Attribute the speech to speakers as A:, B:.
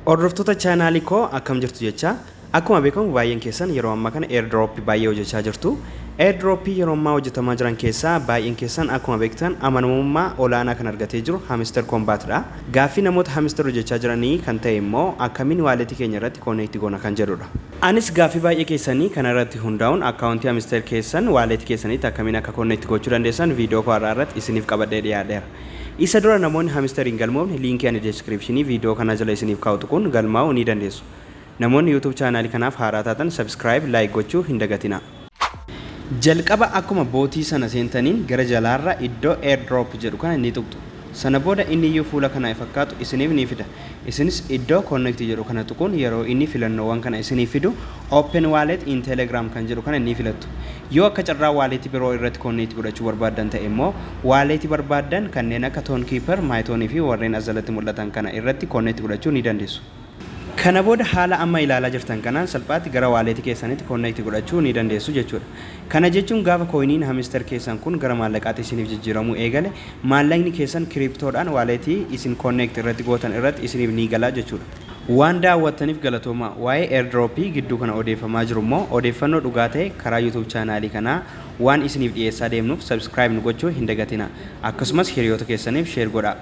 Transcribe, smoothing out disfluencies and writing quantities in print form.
A: Hordoftoota chaanaalii koo akkam jirtu jecha akkuma beekamu baay'een keessan yeroo ammaa kana airdrop baay'ee hojjechaa jirtu. Airdrop yeroo ammaa hojjetamaa jiran keessaa baay'een keessan akkuma beektan amanamummaa olaanaa kan argatee jiru Hamster Combat dha. Gaaffii namoota Hamster hojjechaa jiranii kan ta'e immoo akkamiin waaletii keenya irratti connect goona kan jedhudha. Anis gaaffii baay'ee keessanii kana irratti hundaa'uun akkaawuntii Hamster keessan waaletii keessanitti akkamiin akka connect gochuu dandeessan viidiyoo koo irratti isiniif qabadhee dhiyaadheera. Isa dura namoonni Hamster hin galmoofne liinkii ani descriptionii viidiyoo kana jala isiniif kaa'utu kun galmaa'uu ni dandeessu. Namoonni YouTube chaanaalii kanaaf haaraa taatan subscribe like gochuu hin dagatina. Jalqaba akkuma bootii sana seentaniin gara jalaarra iddoo airdrop jedhu kana ni tuqxu. Sana booda inni iyyuu fuula kana fakkaatu isiniif ni fida. Isinis iddoo connect jedhu kana tuquun yeroo inni filannoowwan kana isiniif fidu open wallet in telegram kan jedhu kana ni filattu. Yoo akka carraa wallet biroo irratti connect godhachuu barbaadan ta'e immoo wallet barbaadan kanneen akka Tonkeeper, Myton fi warreen azalatti mul'atan kana irratti connect godhachuu ni dandeessu. Kana booda haala amma ilaalaa jirtan kanaan salphaatti gara waaletii keessanitti connect godhachuu ni dandeessu jechuudha. Kana jechuun gaafa coiniin Hamster keessan kun gara maallaqaatti isiniif jijjiiramuu eegale maallaqni keessan kriptoodhaan waaletii isin connect irratti gootan irratti isiniif ni gala jechuudha. Waan daawwattaniif galatooma. Waa'ee airdrop gidduu kana odeeffamaa jiru immoo odeeffannoo dhugaa ta'e karaa YouTube chaanaalii kanaa waan isiniif dhiyeessaa deemnuuf subscribe nu gochuu hin dagatina. Akkasumas hiriyoota keessaniif share godhaa.